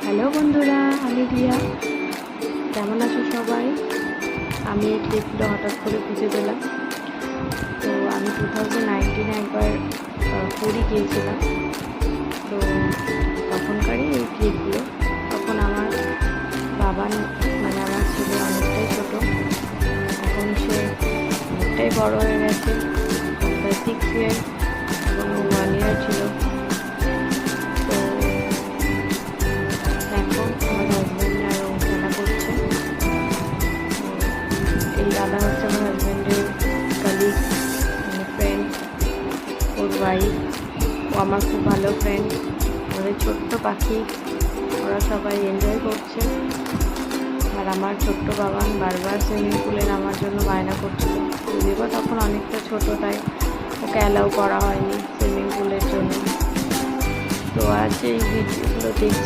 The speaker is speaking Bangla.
হ্যালো বন্ধুরা, আমি রিয়া। কেমন আছো সবাই? আমি এই ক্লিপগুলো হঠাৎ করে খুঁজে পেলাম। তো আমি 2019 একবার পুরী গিয়েছিলাম। তো তখনকারই এই ক্লিপগুলো। তখন আমার বাবা মানে আমার ছেলে অনেকটাই ছোট। এখন সে অনেকটাই বড় হয়ে গেছে, প্রায় 6 ইয়ার এবং 1 ইয়ার ছিল। তো এখন আমার হাজব্যান্ড আরও খেলা করছে। এই দাদা হচ্ছে আমার হাজব্যান্ডের কালিগ, মানে ফ্রেন্ড, ওর ওয়াইফ। ও আমার খুব ভালো ফ্রেন্ড। ওদের ছোট্ট পাখি, ওরা সবাই এনজয় করছে। আর আমার ছোট্ট বাবান বারবার সুইমিং পুলে নামার জন্য বায়না করছিল। যদিও বা তখন অনেকটা ছোট, তাই ওকে অ্যালাউ করা হয়নি সুইমিং পুলের জন্য। তো আজ এই ভিডিওগুলো দেখছি।